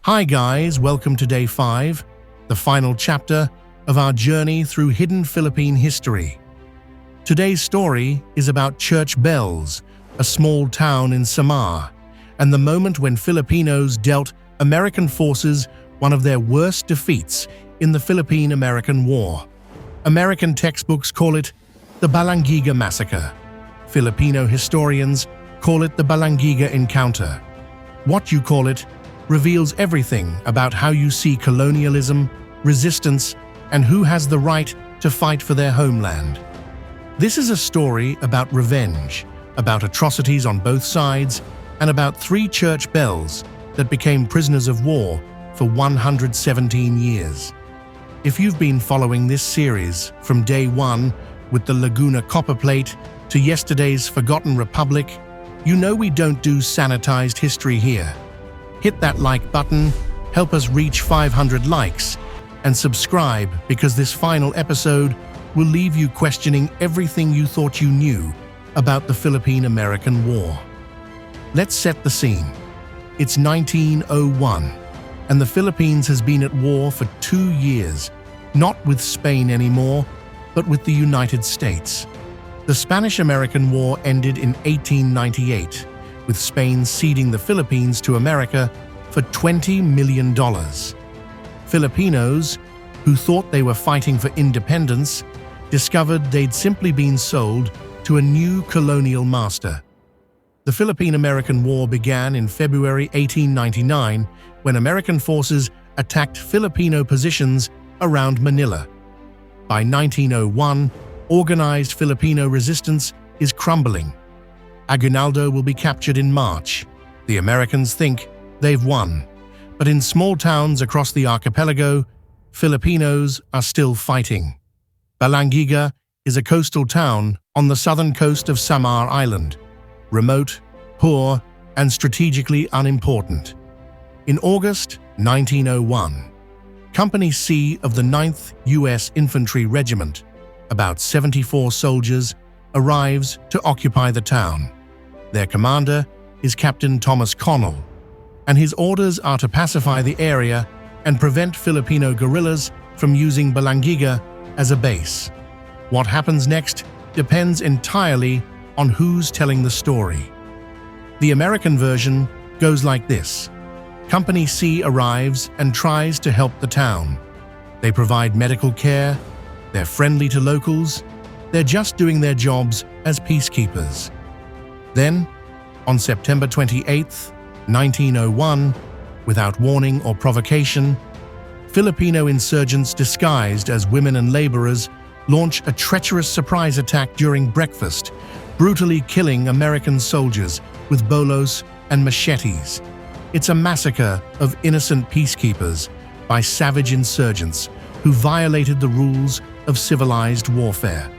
Hi guys, welcome to day 5, the final chapter of our journey through hidden Philippine history. Today's story is about Church Bells, a small town in Samar, and the moment when Filipinos dealt American forces one of their worst defeats in the Philippine-American War. American textbooks call it the Balangiga Massacre. Filipino historians call it the Balangiga Encounter. What you call it reveals everything about how you see colonialism, resistance, and who has the right to fight for their homeland. This is a story about revenge, about atrocities on both sides, and about 3 church bells that became prisoners of war for 117 years. If you've been following this series from day 1 with the Laguna copper plate to yesterday's Forgotten Republic, you know we don't do sanitized history here. Hit that like button, help us reach 500 likes, and subscribe because this final episode will leave you questioning everything you thought you knew about the Philippine-American War. Let's set the scene. It's 1901, and the Philippines has been at war for 2 years, not with Spain anymore, but with the United States. The Spanish-American War ended in 1898, with Spain ceding the Philippines to America for $20 million. Filipinos, who thought they were fighting for independence, discovered they'd simply been sold to a new colonial master. The Philippine-American War began in February 1899 when American forces attacked Filipino positions around Manila. By 1901, organized Filipino resistance is crumbling. Aguinaldo will be captured in March. The Americans think they've won, but in small towns across the archipelago, Filipinos are still fighting. Balangiga is a coastal town on the southern coast of Samar Island, remote, poor, and strategically unimportant. In August 1901, Company C of the 9th U.S. Infantry Regiment, about 74 soldiers, arrives to occupy the town. Their commander is Captain Thomas Connell, and his orders are to pacify the area and prevent Filipino guerrillas from using Balangiga as a base. What happens next depends entirely on who's telling the story. The American version goes like this. Company C arrives and tries to help the town. They provide medical care, they're friendly to locals, they're just doing their jobs as peacekeepers. Then, on September 28, 1901, without warning or provocation, Filipino insurgents disguised as women and laborers launch a treacherous surprise attack during breakfast, brutally killing American soldiers with bolos and machetes. It's a massacre of innocent peacekeepers by savage insurgents who violated the rules of civilized warfare.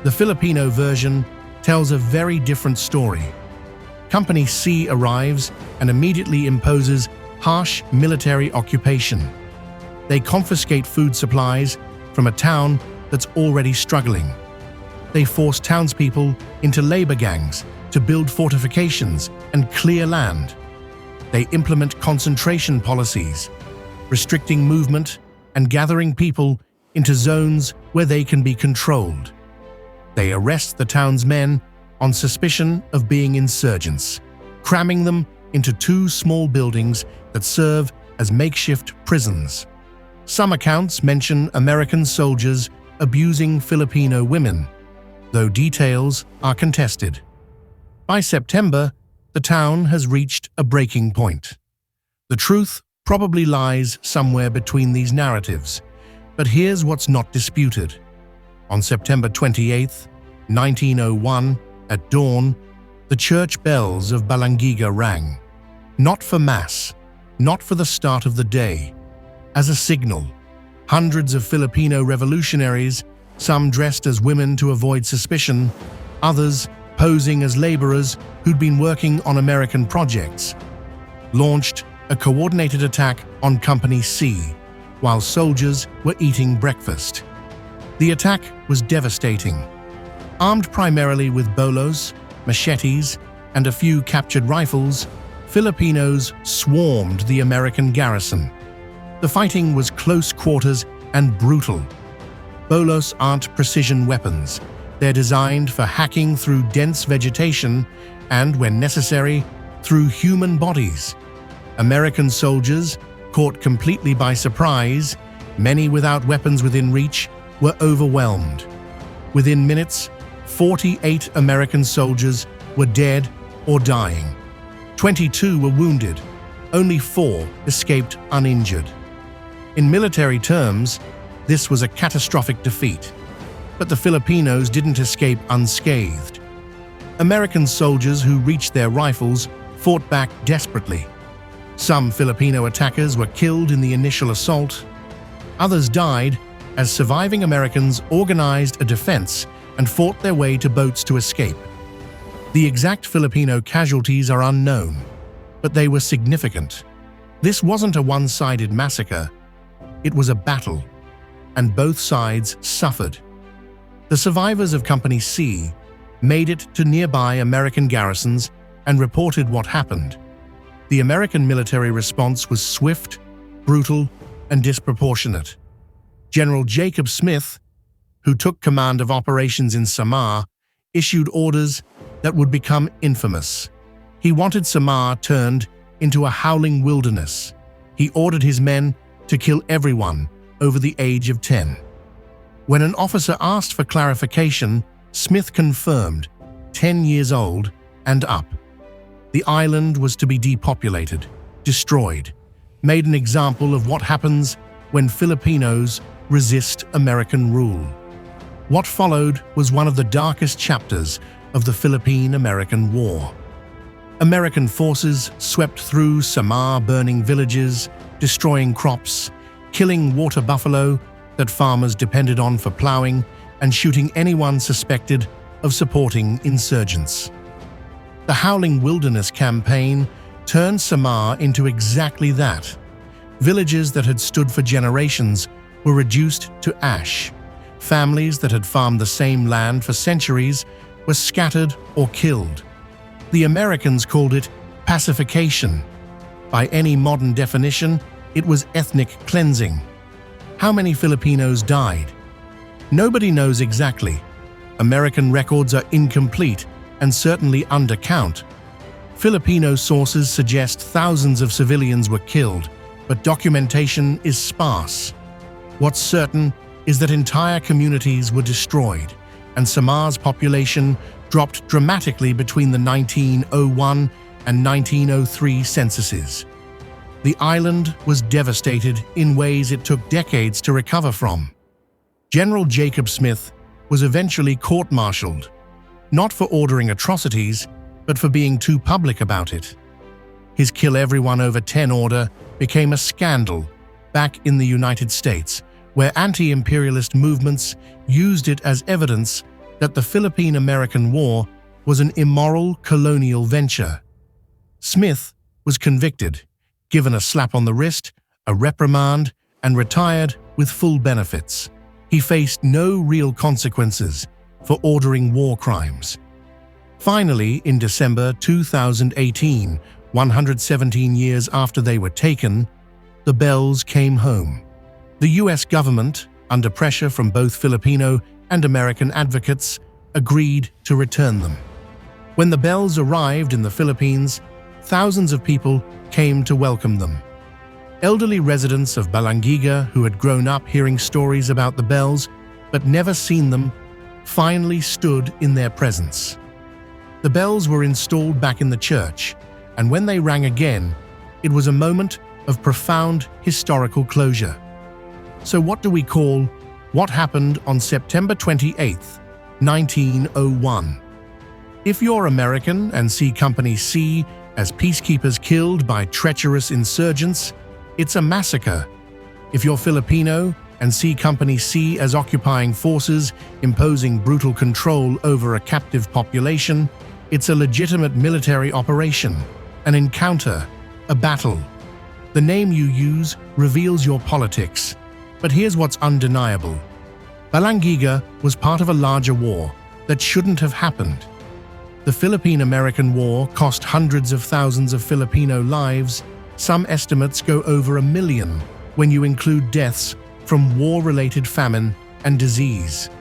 The Filipino version tells a very different story. Company C arrives and immediately imposes harsh military occupation. They confiscate food supplies from a town that's already struggling. They force townspeople into labor gangs to build fortifications and clear land. They implement concentration policies, restricting movement and gathering people into zones where they can be controlled. They arrest the town's men on suspicion of being insurgents, cramming them into 2 small buildings that serve as makeshift prisons. Some accounts mention American soldiers abusing Filipino women, though details are contested. By September, the town has reached a breaking point. The truth probably lies somewhere between these narratives, but here's what's not disputed. On September 28, 1901, at dawn, the church bells of Balangiga rang. Not for mass, not for the start of the day. As a signal, hundreds of Filipino revolutionaries, some dressed as women to avoid suspicion, others posing as laborers who'd been working on American projects, launched a coordinated attack on Company C while soldiers were eating breakfast. The attack was devastating. Armed primarily with bolos, machetes, and a few captured rifles, Filipinos swarmed the American garrison. The fighting was close quarters and brutal. Bolos aren't precision weapons. They're designed for hacking through dense vegetation and, when necessary, through human bodies. American soldiers, caught completely by surprise, many without weapons within reach, were overwhelmed. Within minutes, 48 American soldiers were dead or dying. 22 were wounded. Only 4 escaped uninjured. In military terms, this was a catastrophic defeat. But the Filipinos didn't escape unscathed. American soldiers who reached their rifles fought back desperately. Some Filipino attackers were killed in the initial assault. Others died as surviving Americans organized a defense and fought their way to boats to escape. The exact Filipino casualties are unknown, but they were significant. This wasn't a one-sided massacre. It was a battle, and both sides suffered. The survivors of Company C made it to nearby American garrisons and reported what happened. The American military response was swift, brutal, and disproportionate. General Jacob Smith, who took command of operations in Samar, issued orders that would become infamous. He wanted Samar turned into a howling wilderness. He ordered his men to kill everyone over the age of 10. When an officer asked for clarification, Smith confirmed 10 years old and up. The island was to be depopulated, destroyed, made an example of what happens when Filipinos resist American rule. What followed was one of the darkest chapters of the Philippine-American War. American forces swept through Samar, burning villages, destroying crops, killing water buffalo that farmers depended on for plowing, and shooting anyone suspected of supporting insurgents. The Howling Wilderness Campaign turned Samar into exactly that. Villages that had stood for generations were reduced to ash. Families that had farmed the same land for centuries were scattered or killed. The Americans called it pacification. By any modern definition, it was ethnic cleansing. How many Filipinos died? Nobody knows exactly. American records are incomplete and certainly undercount. Filipino sources suggest thousands of civilians were killed, but documentation is sparse. What's certain is that entire communities were destroyed, and Samar's population dropped dramatically between the 1901 and 1903 censuses. The island was devastated in ways it took decades to recover from. General Jacob Smith was eventually court-martialed, not for ordering atrocities, but for being too public about it. His kill everyone over 10 order became a scandal back in the United States, where anti-imperialist movements used it as evidence that the Philippine-American War was an immoral colonial venture. Smith was convicted, given a slap on the wrist, a reprimand, and retired with full benefits. He faced no real consequences for ordering war crimes. Finally, in December 2018, 117 years after they were taken, the bells came home. The US government, under pressure from both Filipino and American advocates, agreed to return them. When the bells arrived in the Philippines, thousands of people came to welcome them. Elderly residents of Balangiga who had grown up hearing stories about the bells but never seen them finally stood in their presence. The bells were installed back in the church, and when they rang again, it was a moment of profound historical closure. So what do we call what happened on September 28, 1901? If you're American and see Company C as peacekeepers killed by treacherous insurgents, it's a massacre. If you're Filipino and see Company C as occupying forces imposing brutal control over a captive population, it's a legitimate military operation, an encounter, a battle. The name you use reveals your politics, but here's what's undeniable. Balangiga was part of a larger war that shouldn't have happened. The Philippine-American War cost hundreds of thousands of Filipino lives. Some estimates go over 1 million when you include deaths from war-related famine and disease.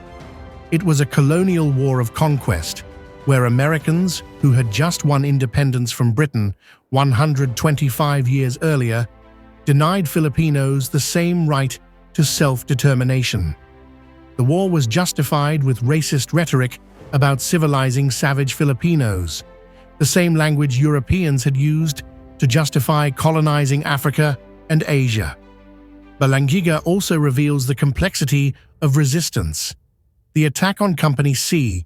It was a colonial war of conquest, where Americans, who had just won independence from Britain 125 years earlier, denied Filipinos the same right to self-determination. The war was justified with racist rhetoric about civilizing savage Filipinos, the same language Europeans had used to justify colonizing Africa and Asia. Balangiga also reveals the complexity of resistance. The attack on Company C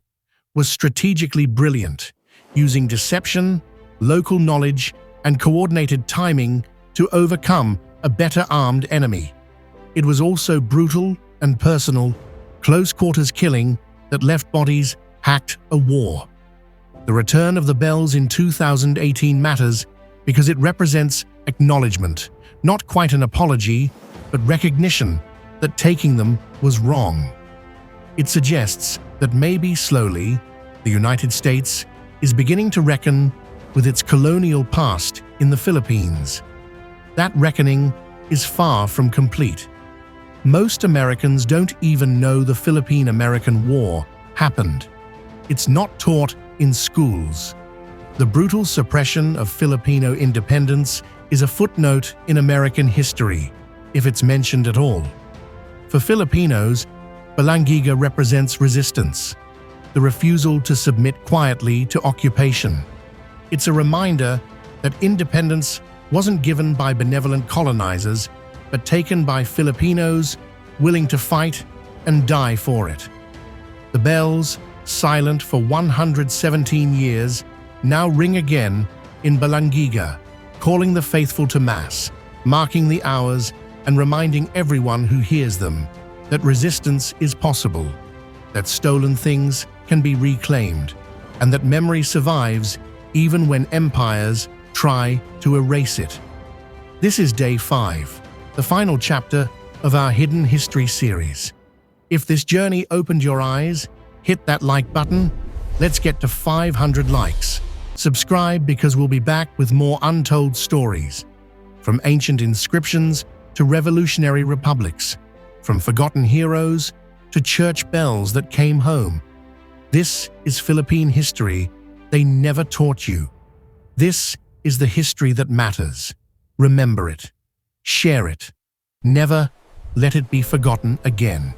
was strategically brilliant, using deception, local knowledge, and coordinated timing to overcome a better-armed enemy. It was also brutal and personal, close-quarters killing that left bodies hacked a war. The return of the bells in 2018 matters because it represents acknowledgement, not quite an apology, but recognition that taking them was wrong. It suggests that maybe slowly, the United States is beginning to reckon with its colonial past in the Philippines. That reckoning is far from complete. Most Americans don't even know the Philippine-American War happened. It's not taught in schools. The brutal suppression of Filipino independence is a footnote in American history, if it's mentioned at all. For Filipinos, Balangiga represents resistance, the refusal to submit quietly to occupation. It's a reminder that independence wasn't given by benevolent colonizers, but taken by Filipinos willing to fight and die for it. The bells, silent for 117 years, now ring again in Balangiga, calling the faithful to Mass, marking the hours and reminding everyone who hears them that resistance is possible, that stolen things can be reclaimed, and that memory survives even when empires try to erase it. This is Day 5, the final chapter of our Hidden History series. If this journey opened your eyes, hit that like button. Let's get to 500 likes. Subscribe because we'll be back with more untold stories. From ancient inscriptions to revolutionary republics, from forgotten heroes to church bells that came home. This is Philippine history they never taught you. This is the history that matters. Remember it. Share it. Never let it be forgotten again.